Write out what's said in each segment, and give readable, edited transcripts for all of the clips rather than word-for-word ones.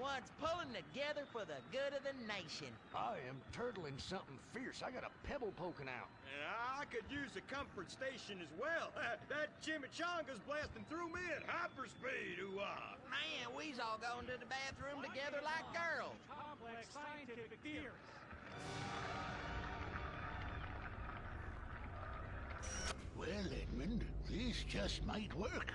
ones pulling together for the good of the nation. I am turtling something fierce. I got a pebble poking out. And I could use a comfort station as well. That chimichanga's blasting through me at hyperspeed, ooh-ah. Man, we's all going to the bathroom together like girls. Complex scientific theories. Well, Edmund, this just might work.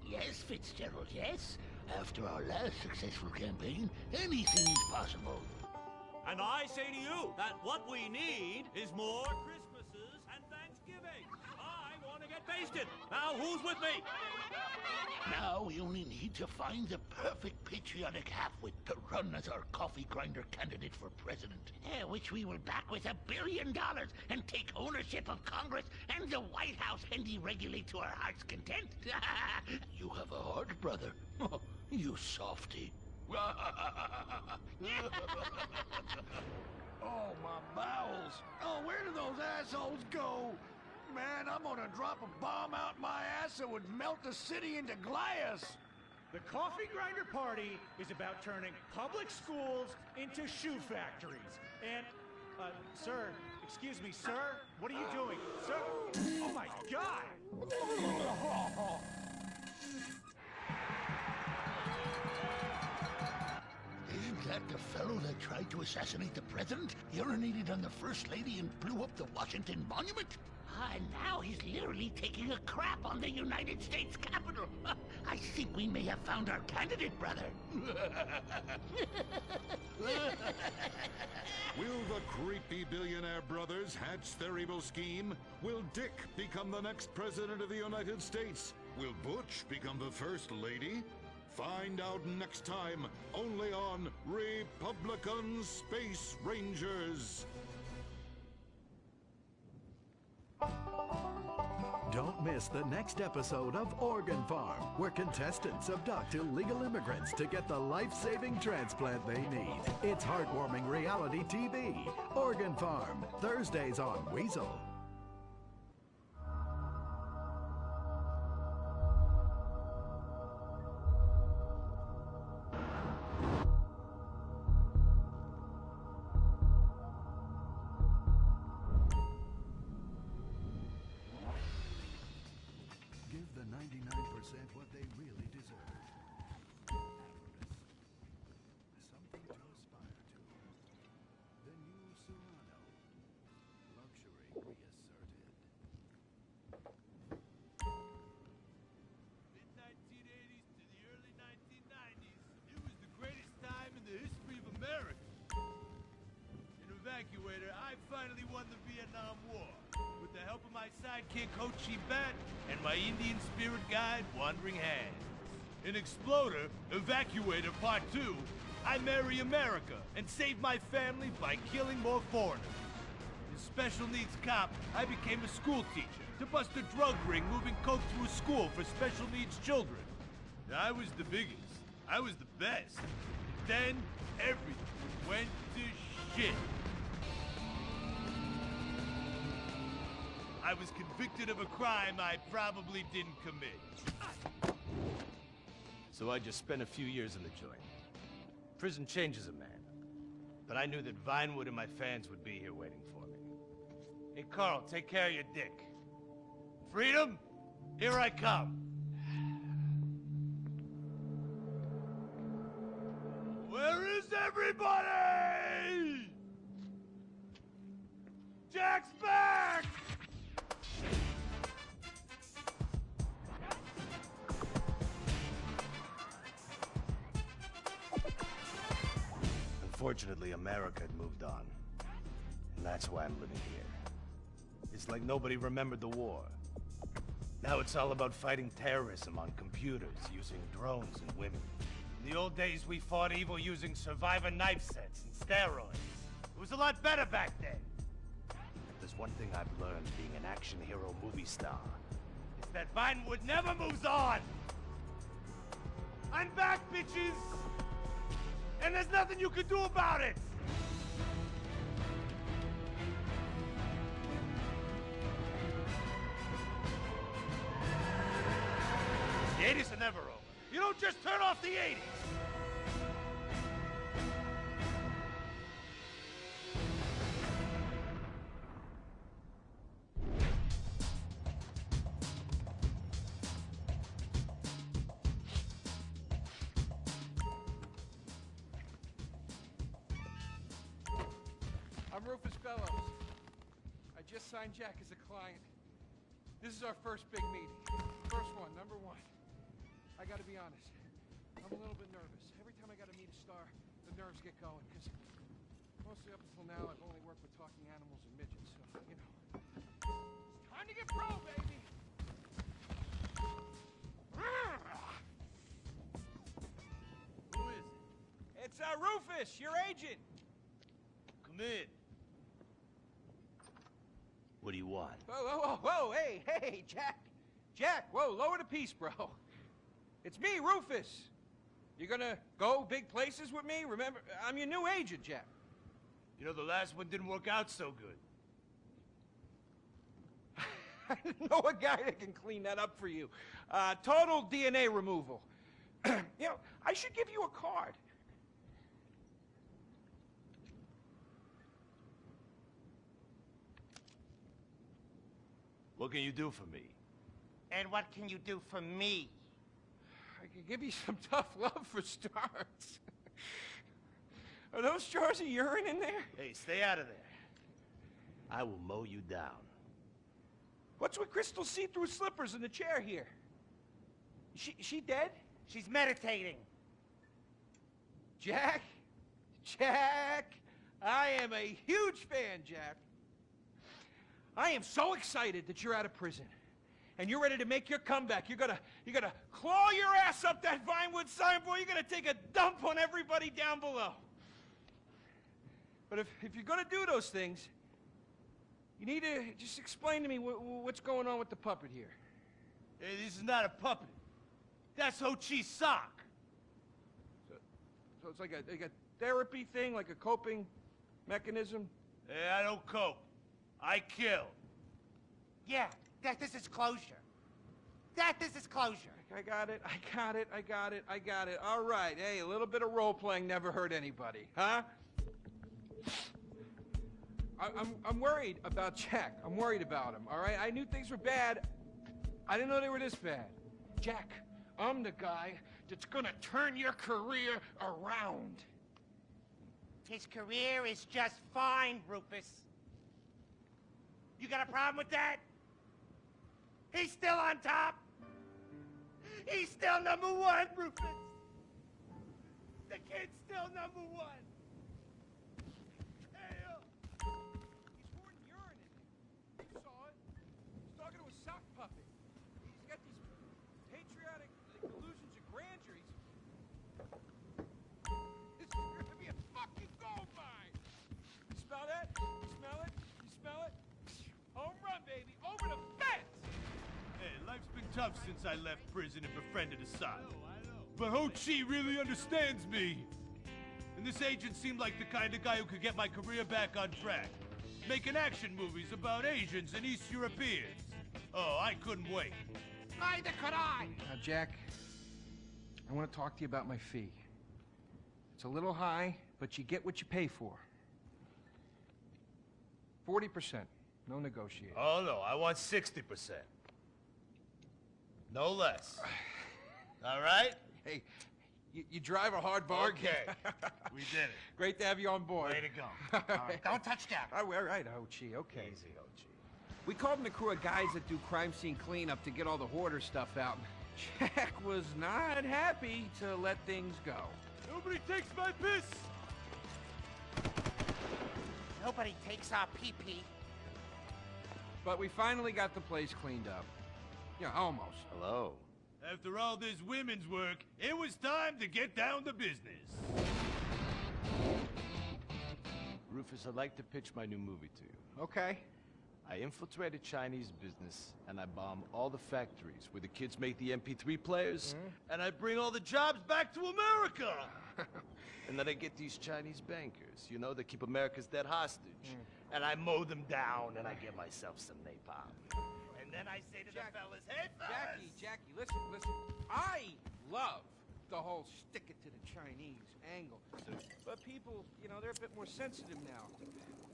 Yes, Fitzgerald, yes. After our last successful campaign, anything is possible. And I say to you that what we need is more Christmases and Thanksgiving. I want to get basted. Now, who's with me? Now we only need to find the perfect patriotic halfwit to run as our coffee grinder candidate for president. Which we will back with $1 billion and take ownership of Congress and the White House and deregulate to our heart's content. You have a heart, brother. You softy. Oh, my bowels. Oh, where do those assholes go? Man, I'm gonna drop a bomb out my ass that would melt the city into glass. The Coffee Grinder Party is about turning public schools into shoe factories. And, sir, excuse me, sir, what are you doing? Sir, oh my God! Isn't that the fellow that tried to assassinate the president, urinated on the First Lady, and blew up the Washington Monument? And now he's literally taking a crap on the United States Capitol. I think we may have found our candidate, brother. Will the creepy billionaire brothers hatch their evil scheme? Will Dick become the next president of the United States? Will Butch become the First Lady? Find out next time, only on Republican Space Rangers. Don't miss the next episode of Organ Farm, where contestants abduct illegal immigrants to get the life-saving transplant they need. It's heartwarming reality TV. Organ Farm, Thursdays on Weasel. Give the 99% what they really deserve. Avarice. Something to aspire to. The new Serrano. Luxury reasserted. Mid-1980s to the early 1990s, it was the greatest time in the history of America. An evacuator, I finally won the Vietnam War. With the help of my sidekick, Ho Chi Bat, and my Indian spirit guide, Wandering Hand. In Exploder, Evacuator Part 2, I marry America and save my family by killing more foreigners. As Special Needs Cop, I became a school teacher to bust a drug ring moving coke to a school for special needs children. I was the biggest. I was the best. Then, everything went to shit. I was convicted of a crime I probably didn't commit. So I just spent a few years in the joint. Prison changes a man. But I knew that Vinewood and my fans would be here waiting for me. Hey, Carl, take care of your dick. Freedom, here I come. Where is everybody? Jack's back! Unfortunately, America had moved on. And that's why I'm living here. It's like nobody remembered the war. Now it's all about fighting terrorism on computers, using drones and women. In the old days, we fought evil using survivor knife sets and steroids. It was a lot better back then. If there's one thing I've learned being an action hero movie star, it's that Vinewood never moves on! I'm back, bitches! And there's nothing you can do about it! The 80s are never over. You don't just turn off the 80s! Rufus Bellows. I just signed Jack as a client. This is our first big meeting. First one, number one. I gotta be honest. I'm a little bit nervous. Every time I gotta meet a star, the nerves get going, because mostly up until now, I've only worked with talking animals and midgets, so, you know. It's time to get pro, baby! Who is it? It's Rufus, your agent. Come in. What do you want? Whoa, hey, Jack, whoa, lower the piece, bro. It's me, Rufus. You gonna go big places with me? Remember, I'm your new agent, Jack. You know, the last one didn't work out so good. I know a guy that can clean that up for you. Total DNA removal. You know, I should give you a card. What can you do for me? And what can you do for me? I can give you some tough love for starts. Are those jars of urine in there? Hey, stay out of there. I will mow you down. What's with Crystal's see-through slippers in the chair here? She dead? She's meditating. Jack, I am a huge fan, Jack. I am so excited that you're out of prison. And you're ready to make your comeback. You're gonna claw your ass up that Vinewood signboard. You're gonna take a dump on everybody down below. But if you're gonna do those things, you need to just explain to me what's going on with the puppet here. Hey, this is not a puppet. That's Ho-Chi's sock. So it's like a therapy thing, like a coping mechanism? Hey, I don't cope. I kill. Yeah, this is closure. This is closure. I got it. All right, hey, a little bit of role-playing never hurt anybody, huh? I'm worried about Jack. I'm worried about him, all right? I knew things were bad. I didn't know they were this bad. Jack, I'm the guy that's gonna turn your career around. His career is just fine, Rufus. You got a problem with that? He's still on top. He's still number one, Rufus. The kid's still number one. Hell. He's pouring urine in there. You saw it. He's talking to a sock puppet. He's got these patriotic illusions of grandeur. This is gonna be a fucking gold mine. You smell that? You smell it? You smell it? Home run, baby. Over the fence! Hey, life's been tough since I left prison and befriended Assad. But Ho-Chi really understands me. And this agent seemed like the kind of guy who could get my career back on track. Making action movies about Asians and East Europeans. Oh, I couldn't wait. Neither could I. Now, Jack, I want to talk to you about my fee. It's a little high, but you get what you pay for. 40%. No negotiating. Oh, no, I want 60%. No less. All right? Hey, you drive a hard bargain. Okay. We did it. Great to have you on board. Way to go. All right, don't touch Jack. All right, Ho-Chi, okay. Easy, Ho-Chi. We called in a crew of guys that do crime scene cleanup to get all the hoarder stuff out. Jack was not happy to let things go. Nobody takes my piss! Nobody takes our pee-pee. But we finally got the place cleaned up. Yeah, almost. Hello. After all this women's work, it was time to get down to business. Rufus, I'd like to pitch my new movie to you. Okay. I infiltrated Chinese business, and I bomb all the factories where the kids make the MP3 players. And I bring all the jobs back to America! And then I get these Chinese bankers, you know, that keep America's debt hostage. And I mow them down, and I get myself some napalm. And then I say to the fellas, hey fellas! Jackie, listen. I love the whole stick it to the Chinese angle. But people, you know, they're a bit more sensitive now.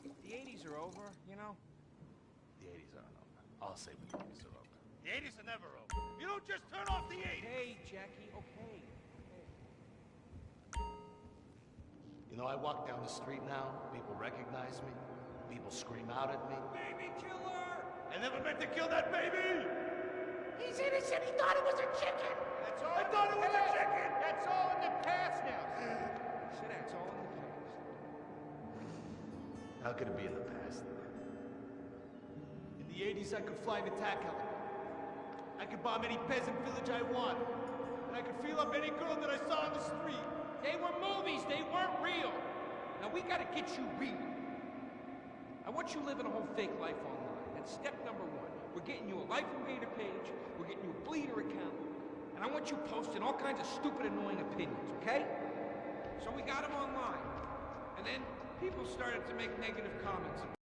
The 80s are over, you know? The 80s aren't over. I'll say when the 80s are over. The 80s are never over. You don't just turn off the 80s! Hey, Jackie, okay. You know, I walk down the street now, people recognize me. people scream out at me. Baby killer! I never meant to kill that baby! He's innocent. He thought it was a chicken. That's all. I thought it was a chicken! That's all in the past now. Sit down. It's all in the past. How could it be in the past? In the 80s, I could fly an attack helicopter. I could bomb any peasant village I want. And I could feel up any girl that I saw on the street. They were movies. They weren't real. Now we gotta get you real. I want you living a whole fake life online. That's step number one. We're getting you a Life Invader page. We're getting you a Bleeder account. And I want you posting all kinds of stupid, annoying opinions, okay? So we got them online. And then people started to make negative comments